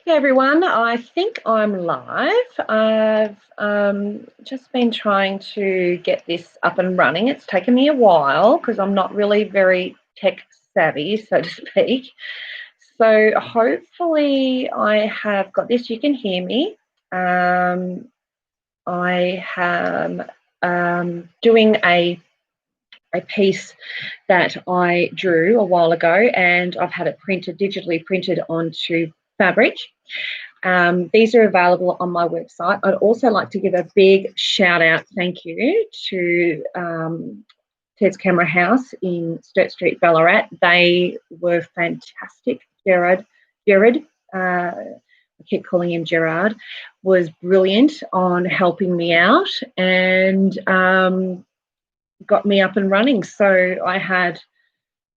Hey everyone, I think I'm live. I've just been trying to get this up and running. It's taken me a while because I'm not really very tech savvy, so to speak. So hopefully I have got this. You can hear me. I am doing a piece that I drew a while ago, and I've had it digitally printed onto fabric. These are available on my website. I'd also like to give a big shout out, thank you, to Ted's Camera House in Sturt Street, Ballarat. They were fantastic. Jared, I keep calling him Gerard, was brilliant on helping me out and got me up and running. So I had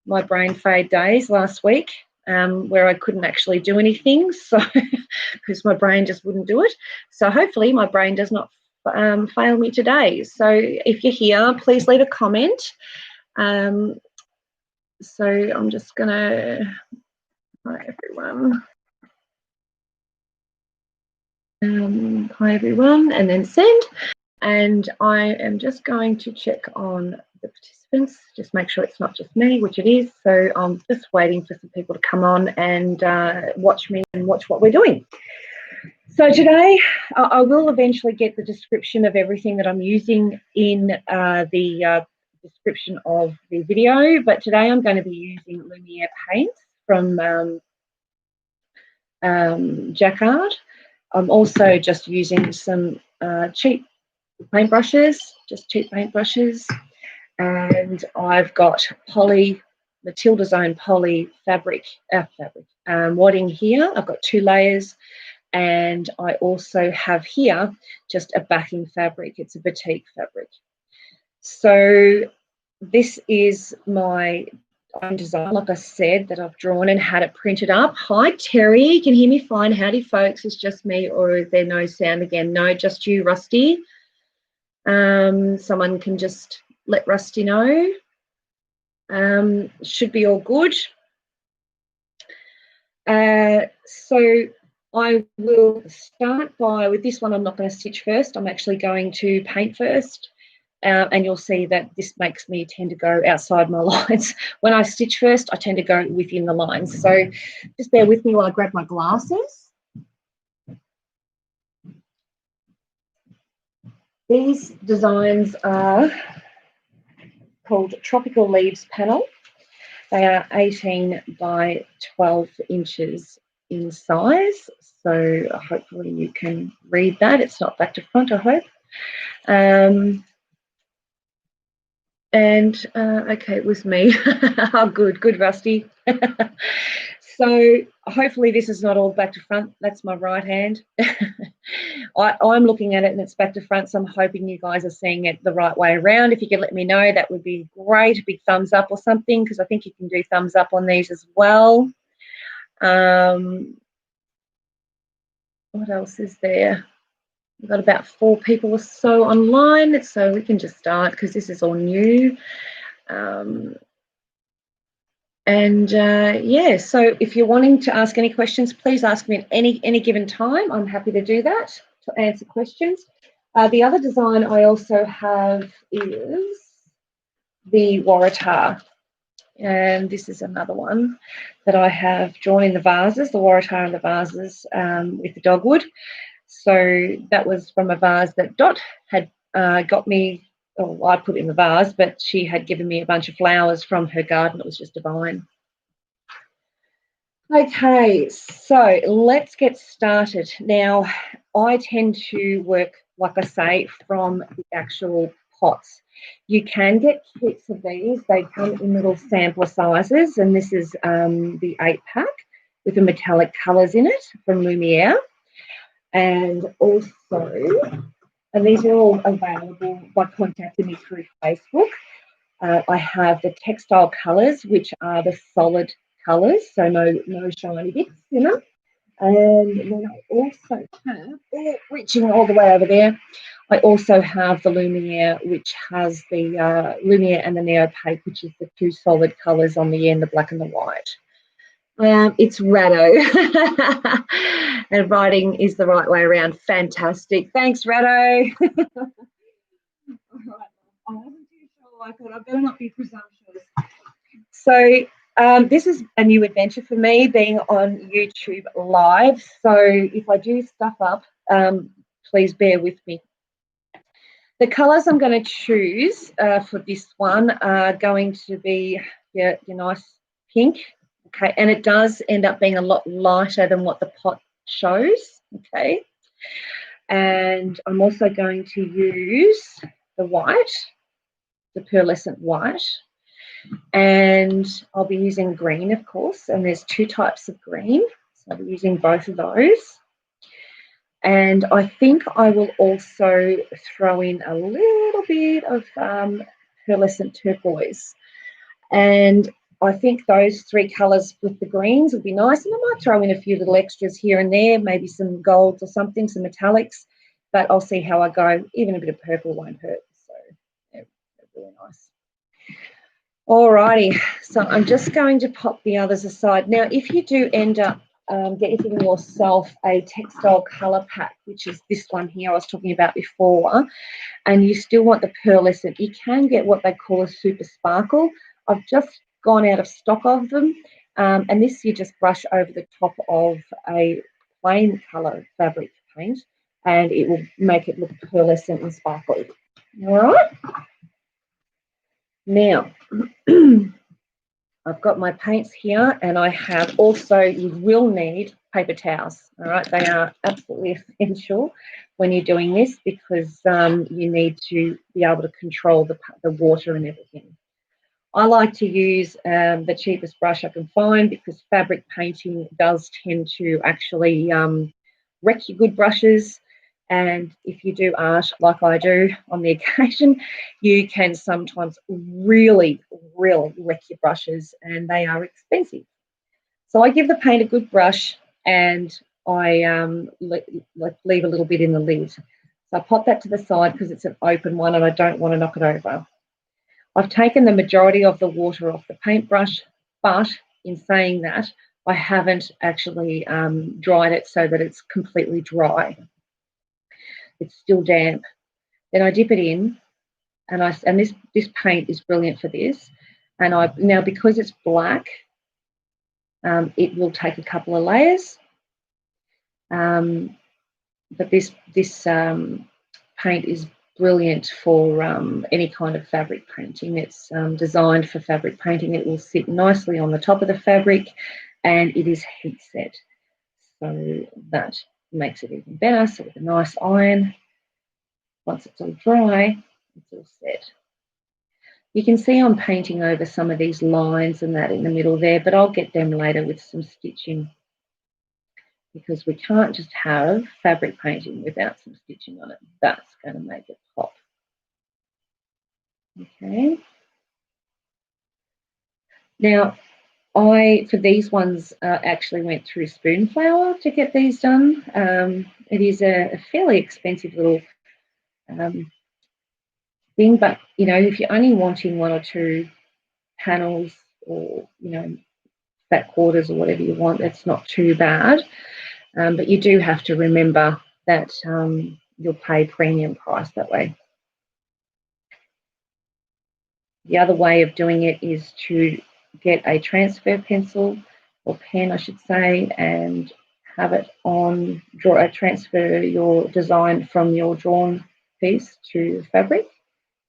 my brain fade days last week where I couldn't actually do anything, so because my brain just wouldn't do it. So hopefully my brain does not fail me today. So if you're here, please leave a comment. So I'm just going to, hi everyone. Hi everyone, and then send. And I am just going to check on the participants, just make sure it's not just me, which it is. So I'm just waiting for some people to come on and watch me and watch what we're doing. So today I will eventually get the description of everything that I'm using in the description of the video, but today I'm going to be using Lumiere paints from Jacquard. I'm also just using some cheap paintbrushes, and I've got Matilda's own poly fabric, wadding here. I've got 2 layers, and I also have here just a backing fabric. It's a batik fabric. So this is my own design, like I said, that I've drawn and had it printed up. Hi Terry, you can hear me fine. Howdy folks, it's just me, or is there no sound again? No, just you, Rusty. Someone can just let Rusty know. Should be all good. So I will start with this one. I'm not going to stitch first. I'm actually going to paint first. And you'll see that this makes me tend to go outside my lines. When I stitch first, I tend to go within the lines. So just bear with me while I grab my glasses. These designs are called Tropical Leaves Panel. They are 18 by 12 inches in size. So hopefully you can read that. It's not back to front, I hope. Okay, it was me. Oh, good, Rusty. So hopefully this is not all back to front. That's my right hand. I'm looking at it and it's back to front, so I'm hoping you guys are seeing it the right way around. If you could let me know, that would be great. A big thumbs up or something, because I think you can do thumbs up on these as well. What else is there? We've got about 4 people or so online, so we can just start because this is all new. Yeah, so if you're wanting to ask any questions, please ask me at any given time. I'm happy to do that, to answer questions. The other design I also have is the Waratah. And this is another one that I have drawn in the vases, the Waratah and the vases with the dogwood. So that was from a vase that Dot had got me. Oh, I put it in the vase, but she had given me a bunch of flowers from her garden. It was just divine. Okay, so let's get started. Now, I tend to work, like I say, from the actual pots. You can get kits of these. They come in little sampler sizes, and this is the 8-pack with the metallic colours in it from Lumiere. And also, and these are all available by contacting me through Facebook. I have the textile colours, which are the solid colours, so no shiny bits, you know. And then I also have, reaching all the way over there, I also have the Lumiere, which has the Lumiere and the Neopaque, which is the 2 solid colours on the end, the black and the white. It's Rado. And writing is the right way around. Fantastic. Thanks, Rado. All right. I wasn't too sure. I thought I better not be presumptuous. So this is a new adventure for me, being on YouTube Live. So if I do stuff up, please bear with me. The colours I'm going to choose for this one are going to be your nice pink. Okay, and it does end up being a lot lighter than what the pot shows. Okay, and I'm also going to use the white, the pearlescent white, and I'll be using green, of course, and there's two types of green, so I'll be using both of those. And I think I will also throw in a little bit of pearlescent turquoise. And I think those three colours with the greens would be nice. And I might throw in a few little extras here and there, maybe some golds or something, some metallics. But I'll see how I go. Even a bit of purple won't hurt. So yeah, really nice. Alrighty, so I'm just going to pop the others aside. Now, if you do end up getting yourself a textile colour pack, which is this one here I was talking about before, and you still want the pearlescent, you can get what they call a super sparkle. I've just gone out of stock of them, and this you just brush over the top of a plain colour fabric paint, and it will make it look pearlescent and sparkly. All right. Now, I've got my paints here, and I have also, you will need paper towels. All right, they are absolutely essential when you're doing this, because you need to be able to control the water and everything. I like to use the cheapest brush I can find, because fabric painting does tend to actually wreck your good brushes. And if you do art like I do on the occasion, you can sometimes really, really wreck your brushes, and they are expensive. So I give the paint a good brush, and I leave a little bit in the lid. So I pop that to the side because it's an open one and I don't want to knock it over. I've taken the majority of the water off the paintbrush, but in saying that, I haven't actually dried it so that it's completely dry. It's still damp. Then I dip it in, and this paint is brilliant for this. And now, because it's black, it will take a couple of layers. But this paint is brilliant for any kind of fabric painting. It's designed for fabric painting. It will sit nicely on the top of the fabric, and it is heat set, so that makes it even better. So with a nice iron, once it's all dry, it's all set. You can see I'm painting over some of these lines and that in the middle there, but I'll get them later with some stitching, because we can't just have fabric painting without some stitching on it. That's going to make it pop. Okay. Now, for these ones, actually went through Spoonflower to get these done. It is a fairly expensive little thing, but if you're only wanting one or two panels, or fat quarters or whatever you want, that's not too bad. But you do have to remember that you'll pay premium price that way. The other way of doing it is to get a transfer pencil, or pen I should say, and have it on, transfer your design from your drawn piece to fabric,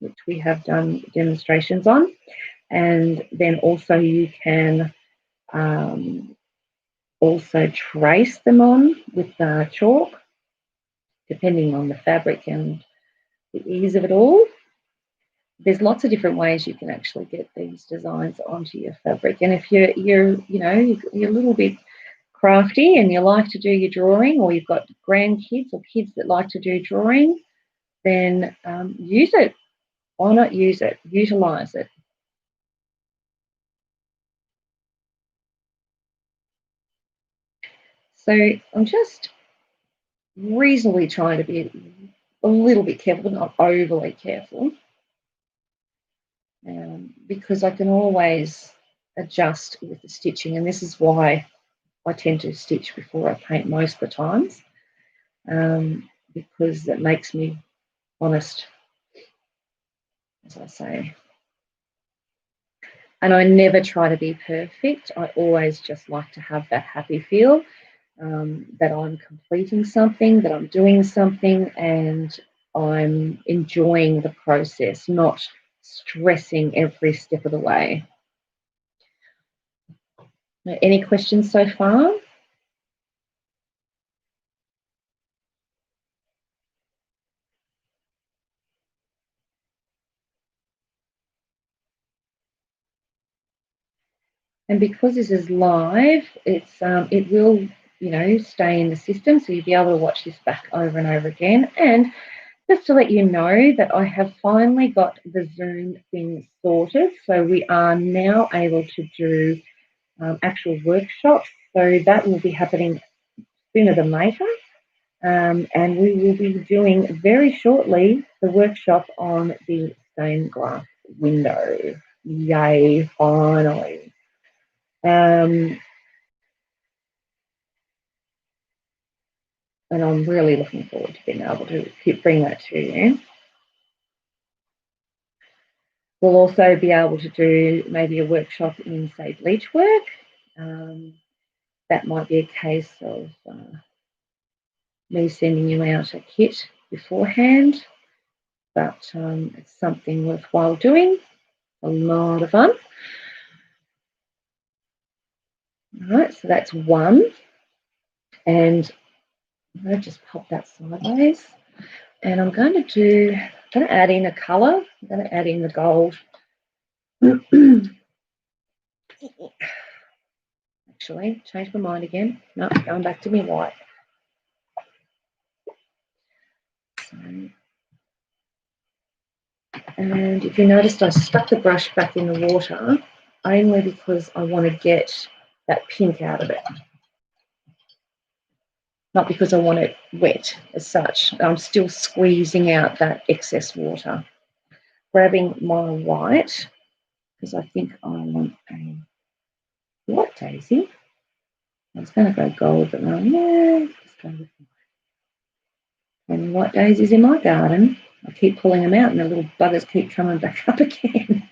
which we have done demonstrations on. And then also you can also trace them on with chalk, depending on the fabric and the ease of it all. There's lots of different ways you can actually get these designs onto your fabric. And if you're a little bit crafty and you like to do your drawing, or you've got grandkids or kids that like to do drawing, then use it. Why not use it? Utilize it. So I'm just reasonably trying to be a little bit careful, but not overly careful, because I can always adjust with the stitching, and this is why I tend to stitch before I paint most of the times, because it makes me honest, as I say. And I never try to be perfect. I always just like to have that happy feel, that I'm completing something, that I'm doing something, and I'm enjoying the process, not stressing every step of the way. Any questions so far? And because this is live, it will, stay in the system, so you'll be able to watch this back over and over again. And just to let you know that I have finally got the Zoom thing sorted, so we are now able to do actual workshops. So that will be happening sooner than later. And we will be doing very shortly the workshop on the stained glass window. Yay, finally. And I'm really looking forward to being able to bring that to you. We'll also be able to do maybe a workshop in, say, bleach work. That might be a case of me sending you out a kit beforehand, but it's something worthwhile doing. A lot of fun. All right, so that's one. And I'm going to just pop that sideways. And I'm going to add in a colour. I'm going to add in the gold. Actually, changed my mind again. No, going back to me white. So, and if you noticed, I stuck the brush back in the water only because I want to get that pink out of it. Not because I want it wet as such. I'm still squeezing out that excess water. Grabbing my white, because I think I want a white daisy. I was going to go gold, but no, let's go with white. And white daisies in my garden. I keep pulling them out and the little buggers keep coming back up again.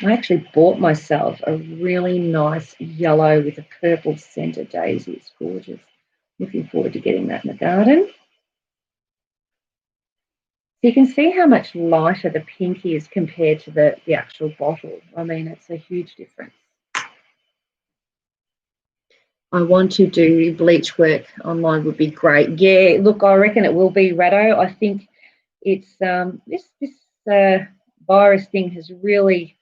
I actually bought myself a really nice yellow with a purple centre daisy. It's gorgeous. Looking forward to getting that in the garden. So you can see how much lighter the pink is compared to the actual bottle. I mean, it's a huge difference. I want to do bleach work online would be great. Yeah, look, I reckon it will be, Rado. I think it's this virus thing has really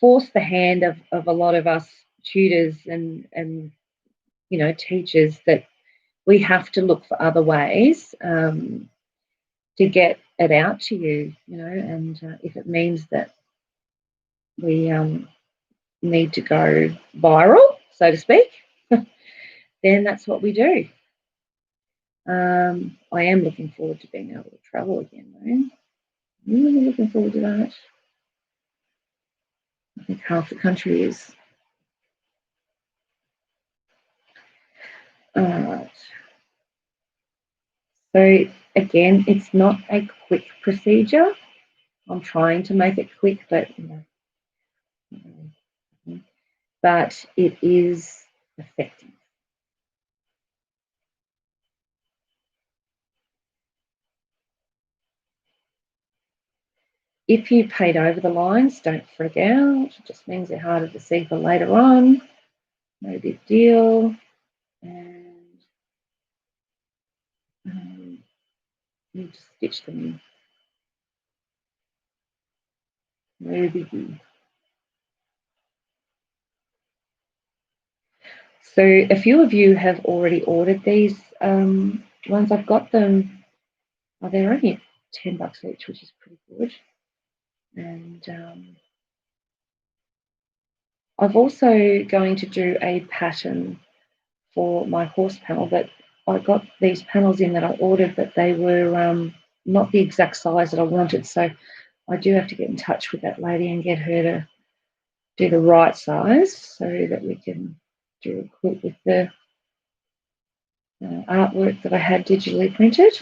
forced the hand of a lot of us tutors and teachers that we have to look for other ways to get it out to you, and if it means that we need to go viral, so to speak, then that's what we do. I am looking forward to being able to travel again, though. Really looking forward to that. I think half the country is. All right. So again, it's not a quick procedure. I'm trying to make it quick, but but it is effective. If you paint over the lines, don't freak out. It just means they're harder to see for later on. No big deal. And you just stitch them in. No biggie. So a few of you have already ordered these ones. I've got them. Oh, they're only $10 each, which is pretty good. And I've also going to do a pattern for my horse panel, but I got these panels in that I ordered, but they were not the exact size that I wanted. So I do have to get in touch with that lady and get her to do the right size so that we can do a quilt with the artwork that I had digitally printed.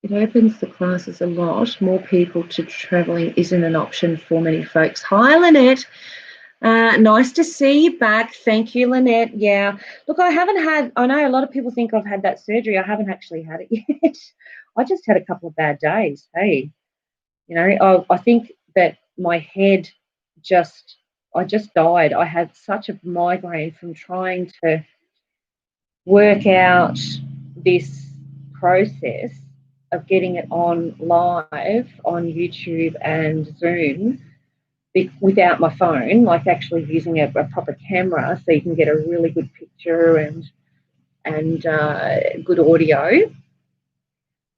It opens the classes a lot. More people to travelling isn't an option for many folks. Hi, Lynette. Nice to see you back. Thank you, Lynette. Yeah. Look, I know a lot of people think I've had that surgery. I haven't actually had it yet. I just had a couple of bad days. Hey, I think that my head I just died. I had such a migraine from trying to work out this process of getting it on live on YouTube and Zoom without my phone, like actually using a proper camera so you can get a really good picture and good audio,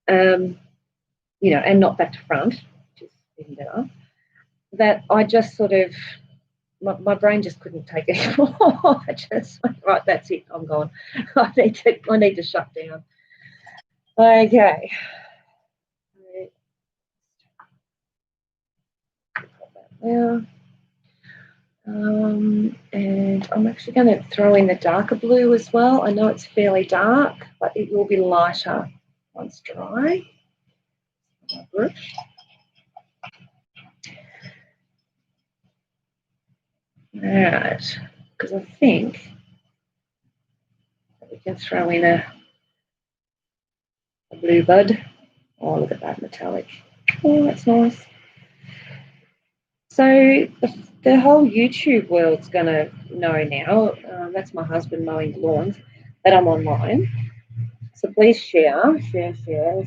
and not back to front, which is even better. That I just sort of, my brain just couldn't take it anymore. I just went, right, that's it, I'm gone. I need to shut down. Okay. Yeah. And I'm actually going to throw in the darker blue as well. I know it's fairly dark, but it will be lighter once dry. My brush. Right, because I think we can throw in a blue bud. Oh, look at that metallic. Oh, that's nice. So the whole YouTube world's going to know now. That's my husband mowing lawns, that I'm online. So please share,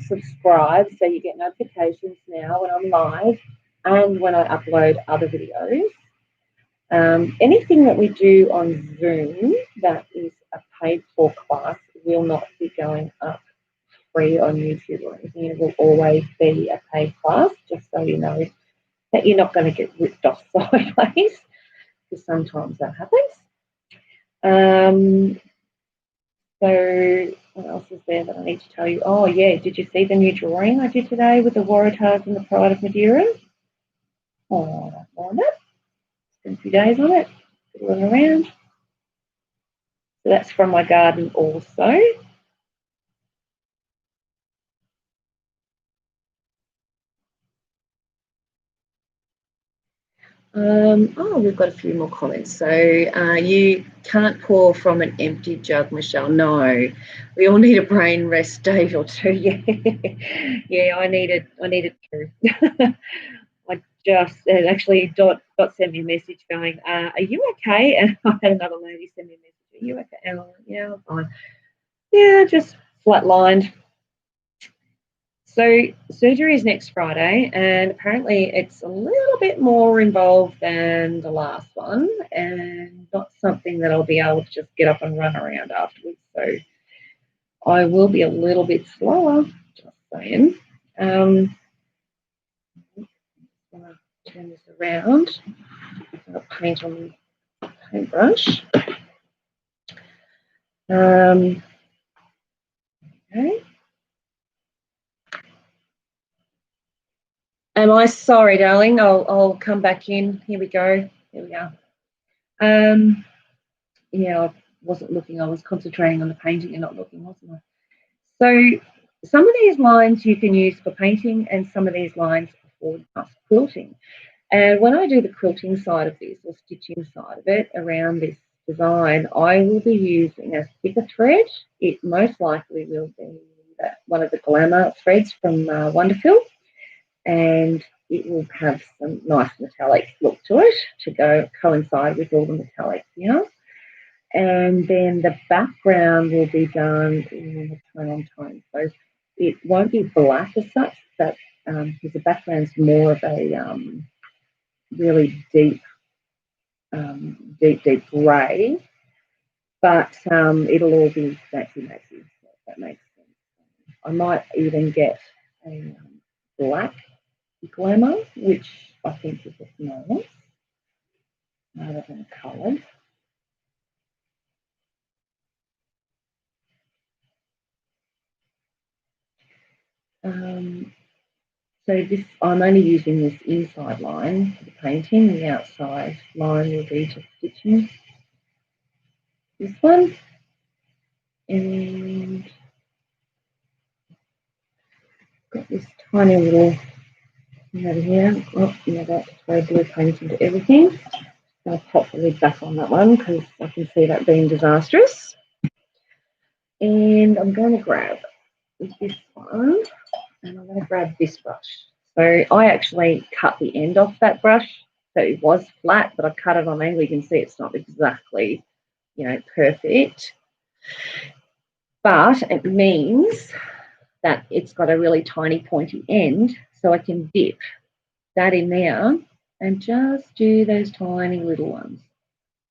subscribe so you get notifications now when I'm live and when I upload other videos. Anything that we do on Zoom that is a paid for class will not be going up free on YouTube or anything. It will always be a paid class, just so you know that you're not going to get ripped off sideways, because sometimes that happens. So what else is there that I need to tell you? Oh, yeah, did you see the new drawing I did today with the Waratahs and the Pride of Madeira? Oh, I don't mind it. Spent a few days on it, fiddling around. So that's from my garden also. We've got a few more comments. So you can't pour from an empty jug, Michelle. No, we all need a brain rest day or two. Yeah, yeah, I needed to. I just actually Dot sent me a message going, "Are you okay?" And I had another lady send me a message, "Are you okay?" And I'm like, yeah, I'm fine. Yeah, just flatlined. So surgery is next Friday, and apparently it's a little bit more involved than the last one, and not something that I'll be able to just get up and run around afterwards. So I will be a little bit slower, just saying. I'm going to turn this around. I'll paint on the paintbrush. Okay. Am I sorry, darling? I'll come back in. Here we go. Here we are. Yeah, I wasn't looking. I was concentrating on the painting and not looking, wasn't I? So some of these lines you can use for painting, and some of these lines for just quilting. And when I do the quilting side of this, or stitching side of it around this design, I will be using a thicker thread. It most likely will be one of the Glamour threads from Wonderful, and it will have some nice metallic look to it to coincide with all the metallic here. And then the background will be done in the tone. So it won't be black as such, but because the background's more of a really deep grey, but it'll all be matchy, if that makes sense. I might even get a black glamour, which I think is nice, rather than coloured. So this, I'm only using this inside line for the painting. The outside line will be just stitching this one. And got this tiny little thing over here. Oh, yeah, that's where blue paint into everything. I'll pop the lid back on that one because I can see that being disastrous. And I'm going to grab this one, and I'm going to grab this brush. So I actually cut the end off that brush, so it was flat, but I cut it on angle. You can see it's not exactly, perfect, but it means that it's got a really tiny pointy end, so I can dip that in there and just do those tiny little ones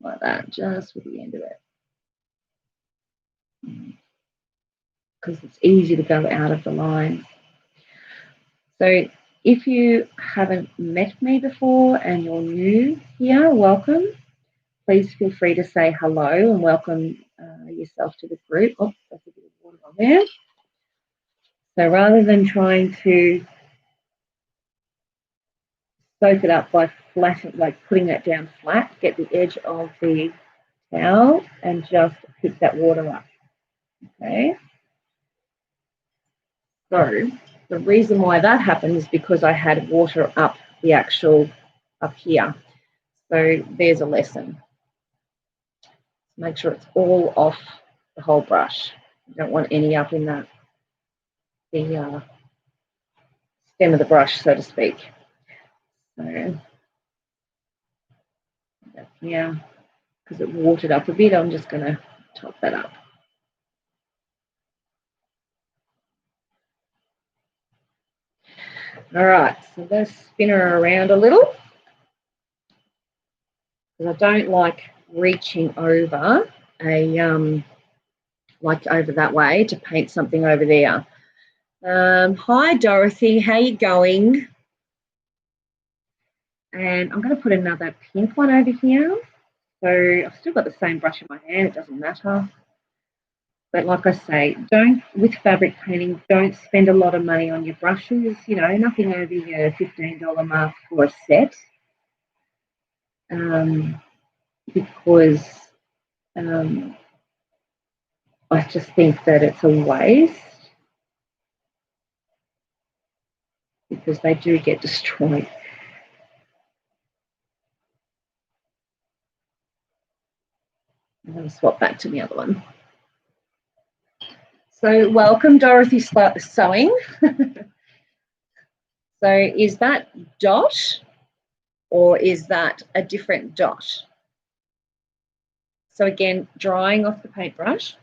like that, just with the end of it. Because it's easy to go out of the line. So if you haven't met me before and you're new here, welcome. Please feel free to say hello and welcome yourself to the group. Oh, there's a bit of water on there. So rather than trying to soak it up by putting that down flat, get the edge of the towel and just pick that water up. Okay. So the reason why that happened is because I had water up here. So there's a lesson. Make sure it's all off the whole brush. You don't want any up in the stem of the brush, so to speak. So yeah, because it watered up a bit, I'm just going to top that up. All right, so let's spin her around a little, because I don't like reaching over over that way to paint something over there. Hi Dorothy, how you going? And I'm going to put another pink one over here. So I've still got the same brush in my hand, it doesn't matter. But like I say, with fabric painting, don't spend a lot of money on your brushes, nothing over your $15 mark for a set. Because I just think that it's a waste, because they do get destroyed. I'm going to swap back to the other one. So welcome, Dorothy Sewing. So is that dot or is that a different dot? So again, drying off the paintbrush,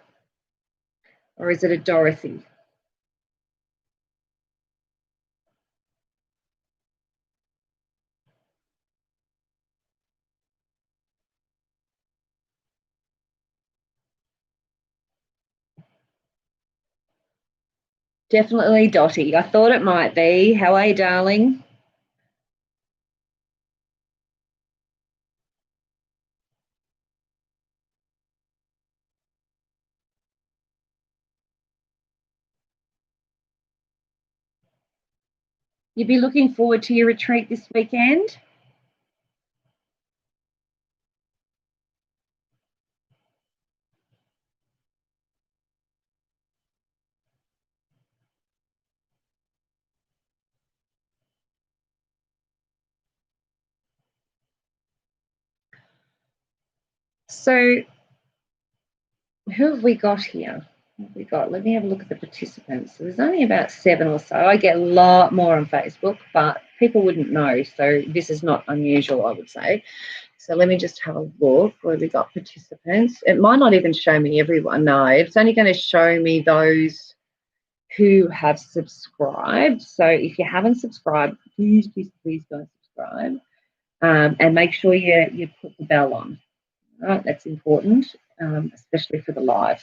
or is it a Dorothy? Definitely Dotty. I thought it might be. How are you, darling? You'd be looking forward to your retreat this weekend? So who have we got here? What have we got? Let me have a look at the participants. So there's only about 7 or so. I get a lot more on Facebook, but people wouldn't know. So this is not unusual, I would say. So let me just have a look where we got participants. It might not even show me everyone. No, it's only going to show me those who have subscribed. So if you haven't subscribed, please go subscribe, and make sure you put the bell on. All right, that's important, especially for the lives.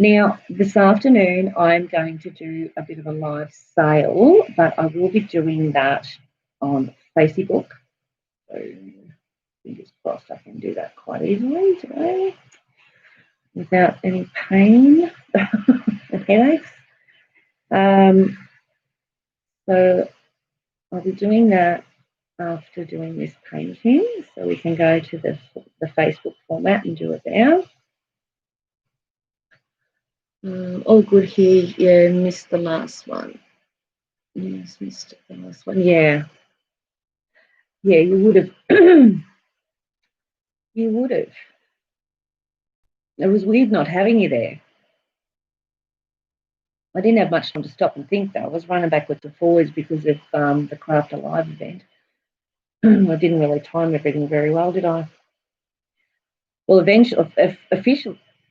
Now, this afternoon, I'm going to do a bit of a live sale, but I will be doing that on Facebook. So, fingers crossed I can do that quite easily today without any pain and headaches. So, I'll be doing that after doing this painting, so we can go to the Facebook format and do it there. All good here. Yeah, missed the last one. Yes, missed the last one. Yeah. Yeah, you would have. You would have. It was weird not having you there. I didn't have much time to stop and think, though. I was running backwards and forwards because of the Craft Alive event. I didn't really time everything very well, did I? Well,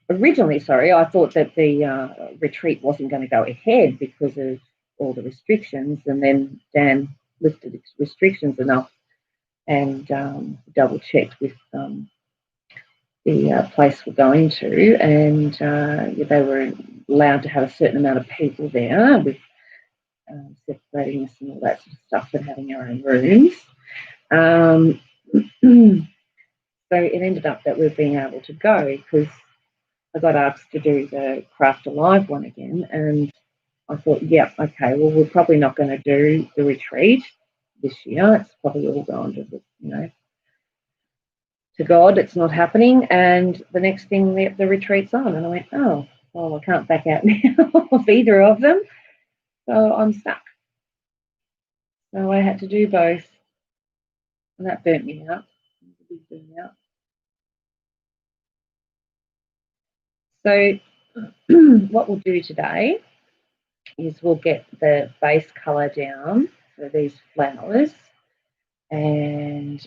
originally, I thought that the retreat wasn't going to go ahead because of all the restrictions, and then Dan lifted restrictions enough and double checked with the place we're going to, and they were allowed to have a certain amount of people there with separating us and all that sort of stuff and having our own rooms. So it ended up that we've been able to go because I got asked to do the Craft Alive one again, and I thought, yeah, okay, well, we're probably not going to do the retreat this year. It's probably all gone to to God. It's not happening. And the next thing, the retreat's on, and I went, oh, well, I can't back out now of either of them, so I'm stuck. So I had to do both, and that burnt me out. So what we'll do today is we'll get the base colour down for these flowers, and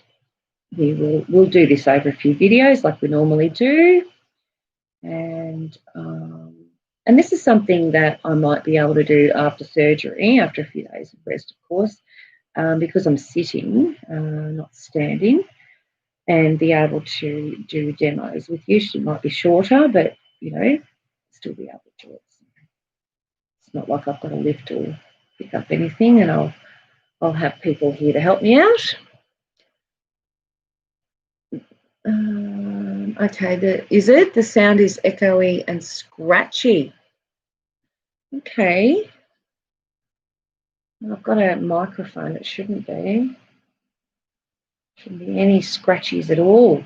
we'll do this over a few videos like we normally do, and this is something that I might be able to do after surgery, after a few days of rest, of course, because I'm sitting, not standing, and be able to do demos with you. It might be shorter, but still be able to do it. It's not like I've got to lift or pick up anything, and I'll have people here to help me out. Okay, the sound is echoey and scratchy. Okay. I've got a microphone. It shouldn't be. Shouldn't be any scratchies at all.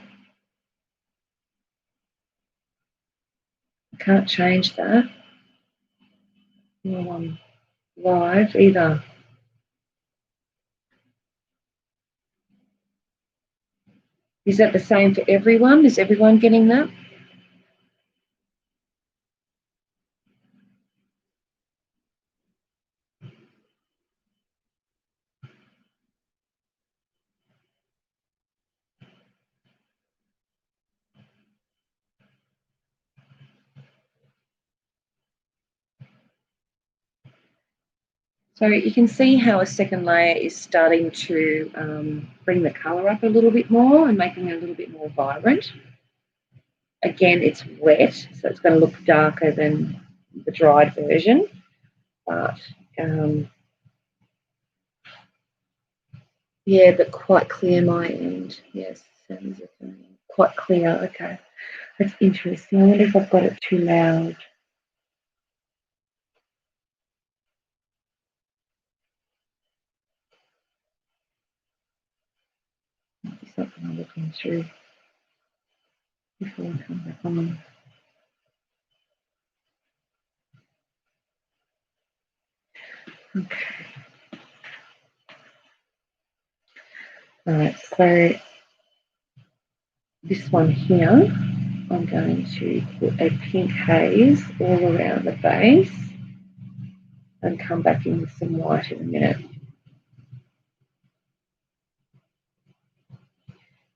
I can't change that. Not on live either. Is that the same for everyone? Is everyone getting that? So you can see how a second layer is starting to bring the colour up a little bit more and making it a little bit more vibrant. Again, it's wet, so it's going to look darker than the dried version, but yeah, but quite clear my end. Yes, sounds quite clear. Okay, that's interesting. I wonder if I've got it too loud. Might be something I'm looking through before I come back on. Okay. All right, so this one here, I'm going to put a pink haze all around the base and come back in with some white in a minute.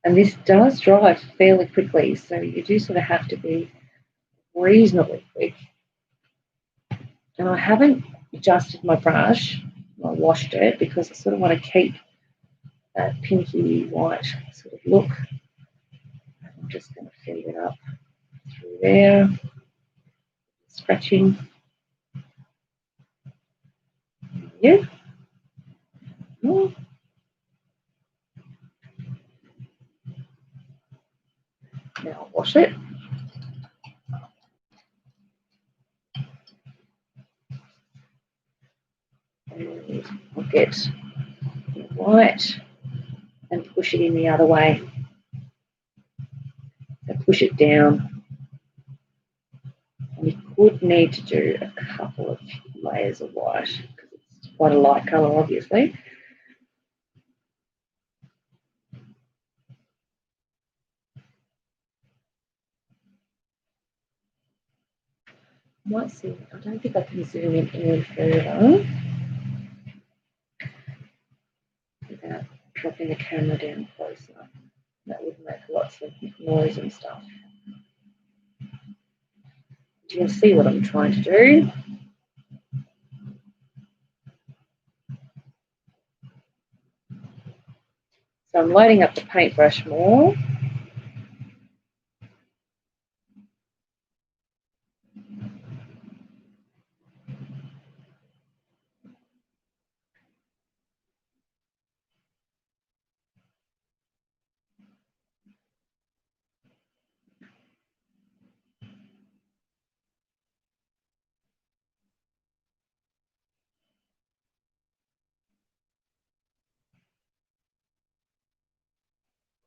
And this does dry fairly quickly, so you do sort of have to be reasonably quick. And I haven't adjusted my brush. I washed it because I sort of want to keep that pinky white sort of look. I'm just going to feed it up through there. scratching. Yeah. Now I'll wash it. And I'll get the white and push it in the other way. So push it down. And you could need to do a couple of layers of white because it's quite a light colour, obviously. Might see, I don't think I can zoom in any further without dropping the camera down closer. That would make lots of noise and stuff. Do you see what I'm trying to do? So I'm loading up the paintbrush more.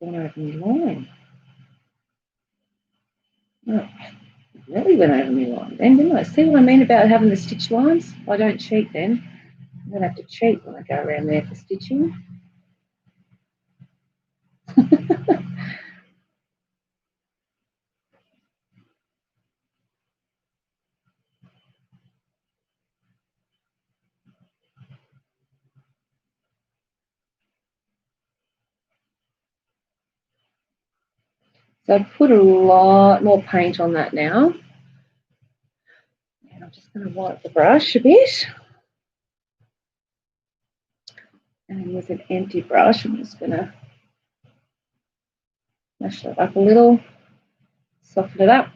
Gone over my line. Oh, really went over my line then, didn't I? See what I mean about having the stitch lines? I don't cheat then. I'm going to have to cheat when I go around there for stitching. So I've put a lot more paint on that now. And I'm just going to wipe the brush a bit. And with an empty brush, I'm just going to mash that up a little, soften it up.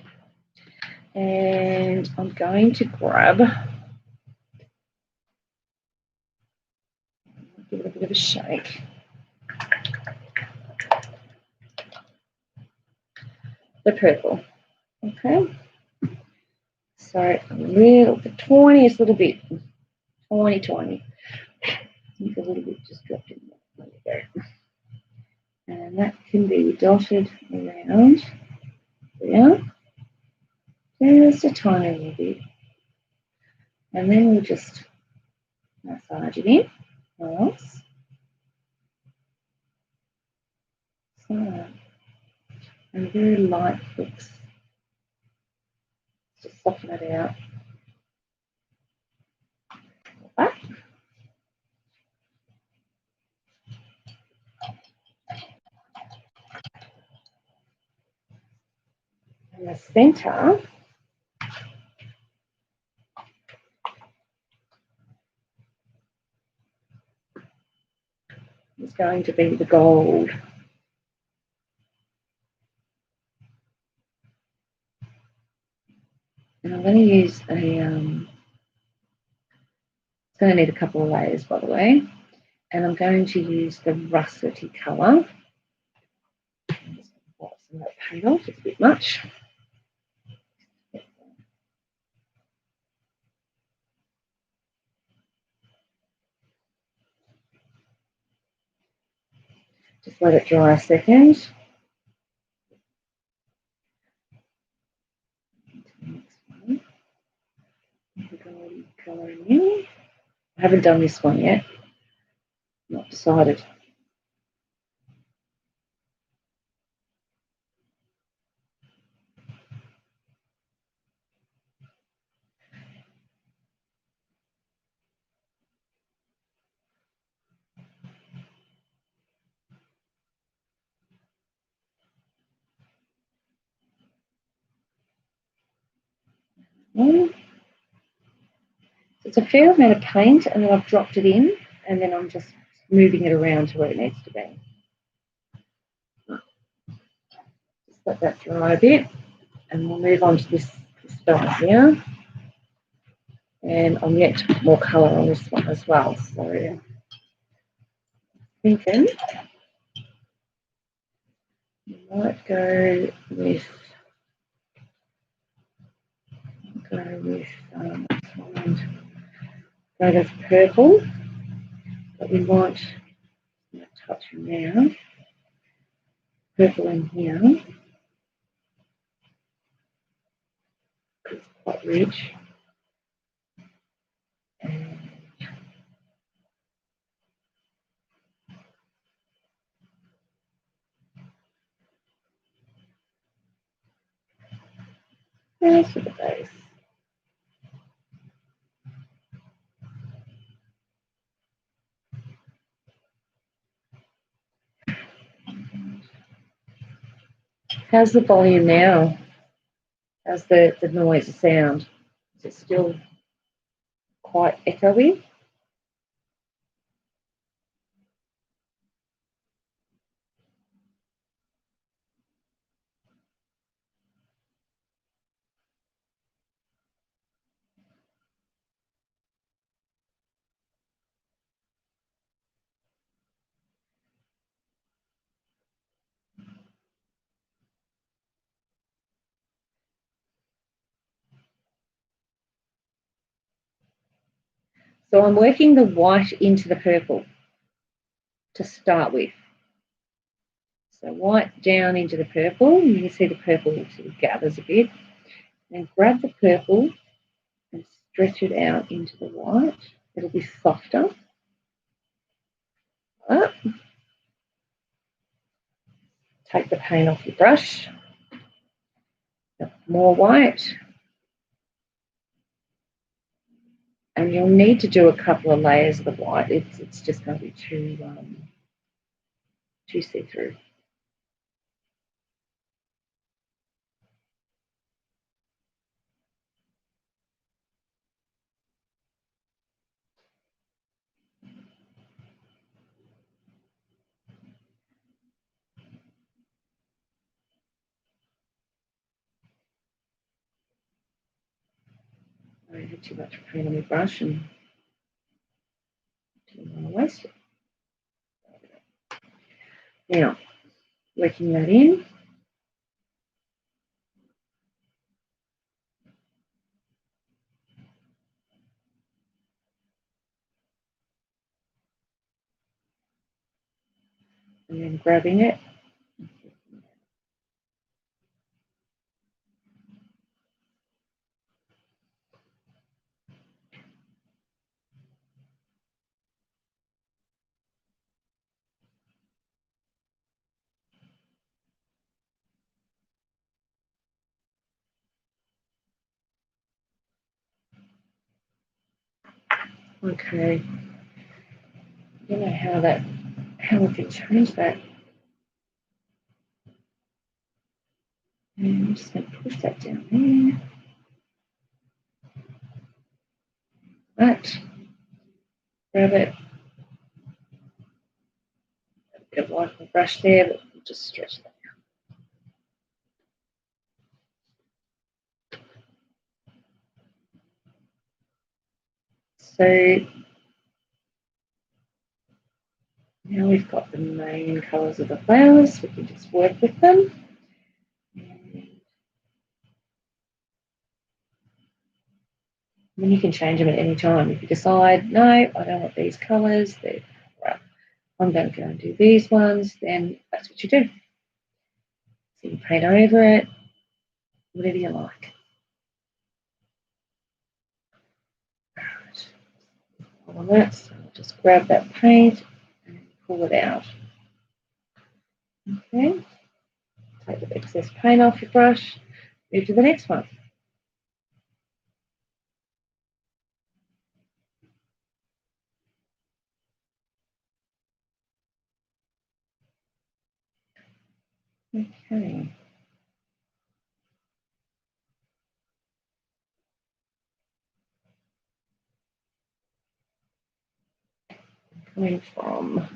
And I'm going to grab, give it a bit of a shake. The purple, okay? So a little, the tiniest little bit, tiny. I think a little bit just dropped in there. There we go. And that can be dotted around there, just a tiny little bit. And then we'll just massage it in, or else. So, and very light flicks. Just soften it out. Like that. And the centre is going to be the gold. And I'm going to use a, it's going to need a couple of layers, by the way. And I'm going to use the russety colour. Just wipe some of that paint off, it's a bit much. Just let it dry a second. Next one. Colouring in. I haven't done this one yet. Not decided. It's a fair amount of paint, and then I've dropped it in, and then I'm just moving it around to where it needs to be. Just let that dry a bit, and we'll move on to this style here. And I'm yet to put more colour on this one as well. So thinking you might go with go with purple, but we might touch now purple in here. It's quite rich. And there's the base. How's the volume now? How's the noise, the sound? Is it still quite echoey? So I'm working the white into the purple to start with. So white down into the purple. You can see the purple sort of gathers a bit. Then grab the purple and stretch it out into the white. It'll be softer. Up. Take the paint off your brush. More white. And you'll need to do a couple of layers of the white. It's just going to be too see-through. I had too much paint on my brush and didn't want to waste it. Now, working that in. And then grabbing it. Okay. I don't know how we can change that. And I'm just going to push that down there. That. Grab it. A bit of white on the brush there, but we'll just stretch that out. So now we've got the main colours of the flowers. We can just work with them. And then you can change them at any time. If you decide, no, I don't want these colours, right, I'm going to go and do these ones, then that's what you do. So you paint over it, whatever you like. On that, so I'll just grab that paint and pull it out. Okay, take the excess paint off your brush, move to the next one. Okay. Coming from,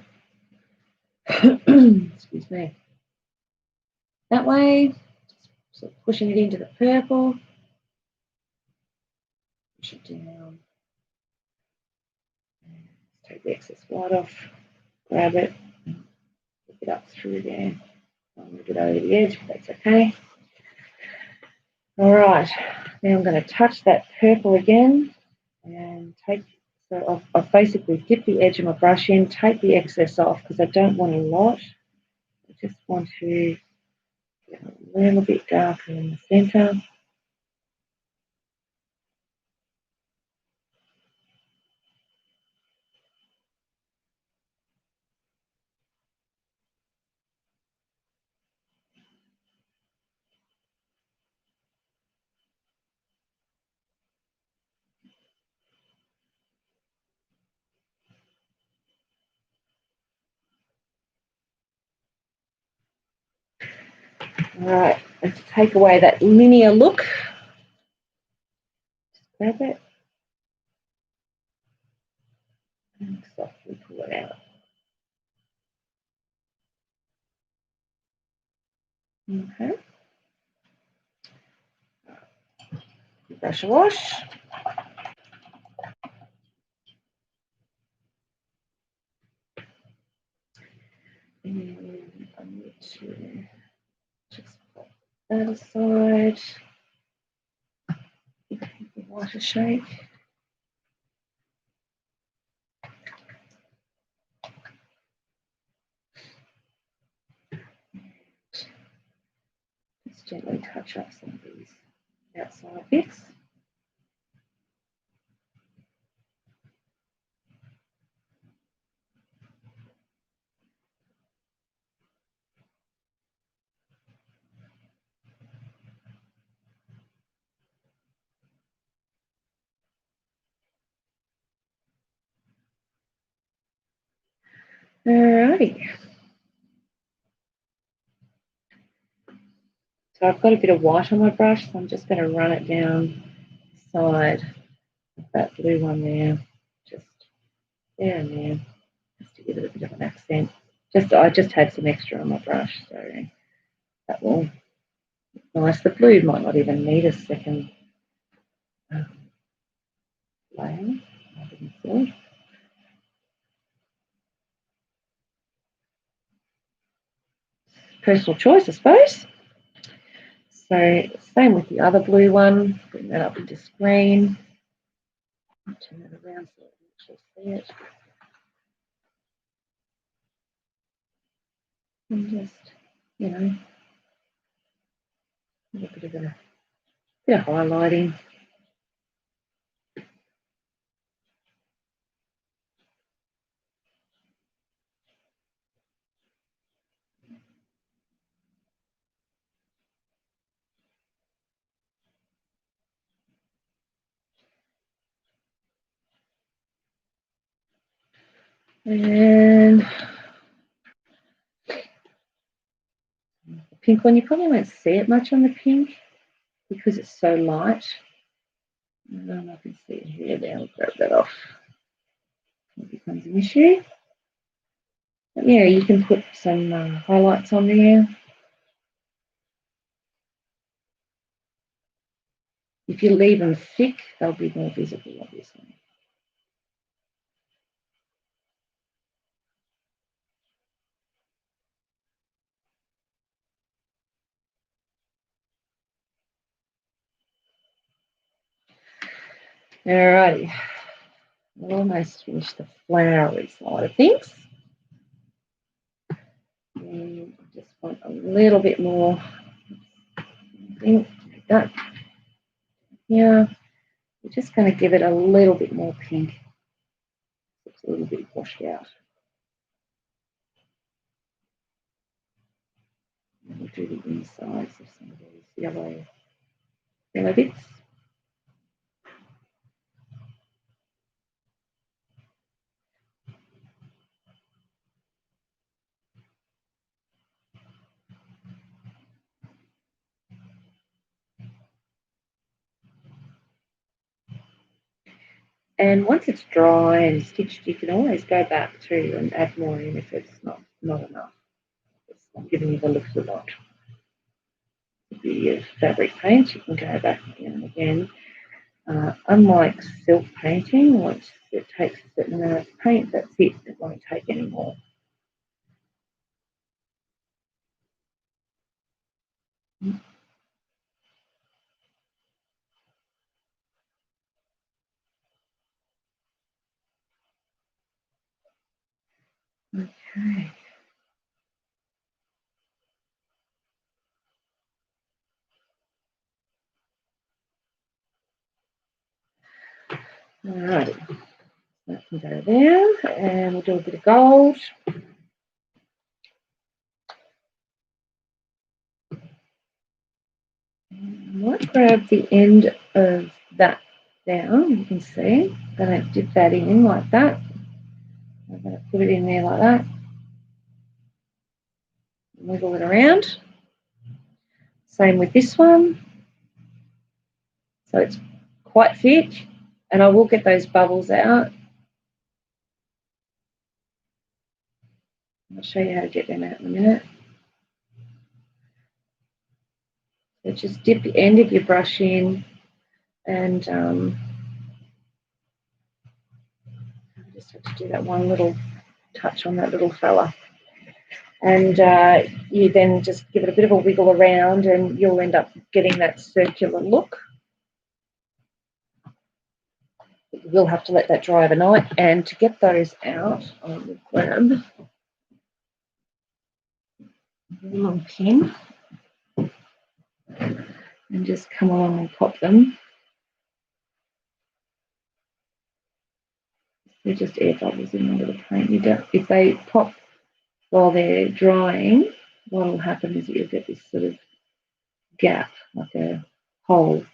excuse me, that way, just sort of pushing it into the purple. push it down. Take the excess white off, grab it, pick it up through there. I'll move it over the edge, but that's okay. All right, now I'm going to touch that purple again and take, so I've basically dipped the edge of my brush in, take the excess off because I don't want a lot. I just want to get a little bit darker in the center. All right, and to take away that linear look, just grab it and softly pull it out. Okay. Brush a wash. And I need to just put that aside. Give the white a shake. Just gently touch up some of these outside bits. Alrighty. So I've got a bit of white on my brush, so I'm just going to run it down the side of that blue one there, just there and there, just to give it a bit of an accent. I just had some extra on my brush, so that will look nice. The blue might not even need a second layer. I didn't see. Personal choice, I suppose. So same with the other blue one. Bring that up into screen. Turn it around so I can actually see it. And just, you know, a bit of highlighting. And the pink one, you probably won't see it much on the pink because it's so light. I don't know if you can see it here. Now I'll grab that off. It becomes an issue. But yeah, you can put some highlights on there. If you leave them thick, they'll be more visible, obviously. Alrighty. We'll almost finish the flowery side of things. And I just want a little bit more ink like that. Yeah, we're just going to give it a little bit more pink. Looks a little bit washed out. And we'll do the insides of some of these yellow bits. And once it's dry and stitched, you can always go back through and add more in if it's not enough. It's not giving you the look you want. The beauty of fabric paint, you can go back again and again. Unlike silk painting, once it takes a certain amount of paint, that's it. It won't take any more. Okay. Alrighty. That can go there, and we'll do a bit of gold. I might grab the end of that down. You can see that I dip that in like that. I'm going to put it in there like that. Wiggle it around. Same with this one. So it's quite thick, and I will get those bubbles out. I'll show you how to get them out in a minute. So just dip the end of your brush in, and I just have to do that one little touch on that little fella. And you then just give it a bit of a wiggle around, and you'll end up getting that circular look. You will have to let that dry overnight, and to get those out, I will grab a long pin and just come along and pop them. They're just air bubbles in under the paint. If they pop while they're drying, what will happen is you'll get this sort of gap, like a hole.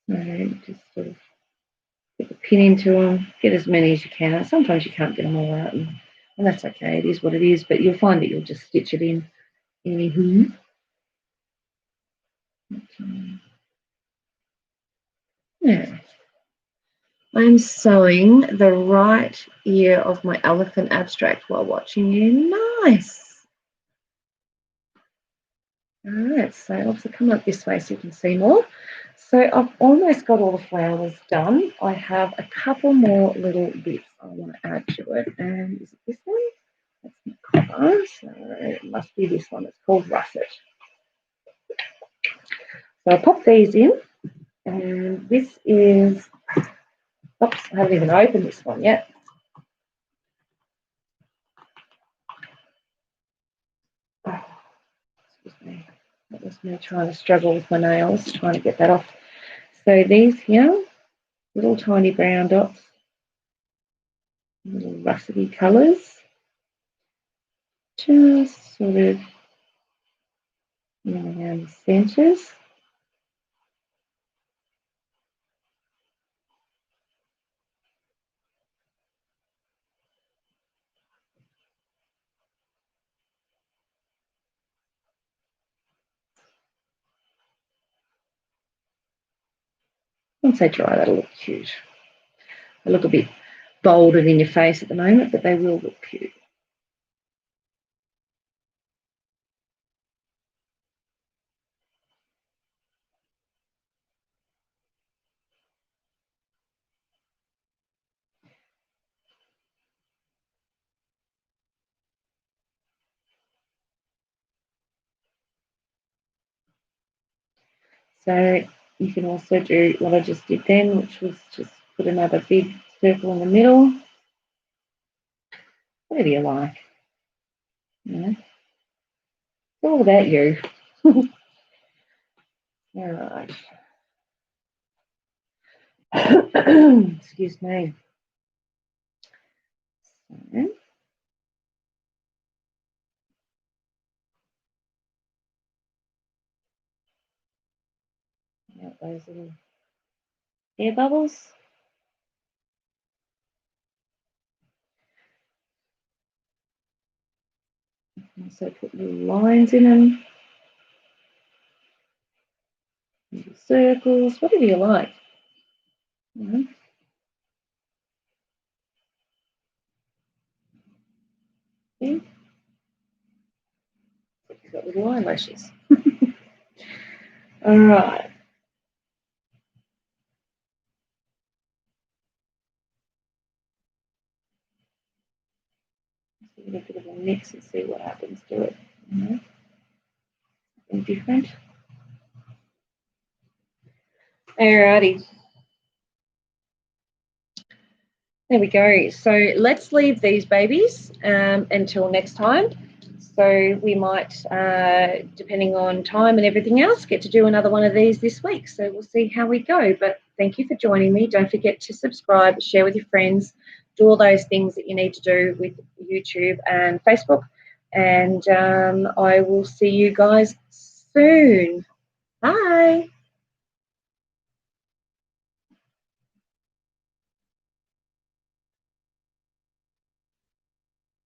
So just sort of put the pin into them, get as many as you can. Sometimes you can't get them all out, and that's okay. It is what it is, but you'll find that you'll just stitch it in anywho. Yeah. I'm sewing the right ear of my elephant abstract while watching you. Nice. All right, so I'll also come up this way so you can see more. So I've almost got all the flowers done. I have a couple more little bits I want to add to it. And is it this one? That's not copper, so it must be this one. It's called Russet. So I'll pop these in. And this is, oops, I haven't even opened this one yet. Oh, excuse me. That was me trying to struggle with my nails, trying to get that off. So these here, little tiny brown dots, little russety colours, just sort of around the centres. Once they dry, that'll look cute. They look a bit bolder in your face at the moment, but they will look cute. So you can also do what I just did then, which was just put another big circle in the middle. Whatever you like. Yeah. It's all about you. All right. Excuse me. So, those little air bubbles. Also put little lines in them, little circles, whatever you like. He's got little eyelashes. All right. Give it a bit of a mix and see what happens to it. Something different. Alrighty. There we go. So let's leave these babies until next time. So we might, depending on time and everything else, get to do another one of these this week. So we'll see how we go. But thank you for joining me. Don't forget to subscribe, share with your friends, do all those things that you need to do with YouTube and Facebook. And I will see you guys soon. Bye.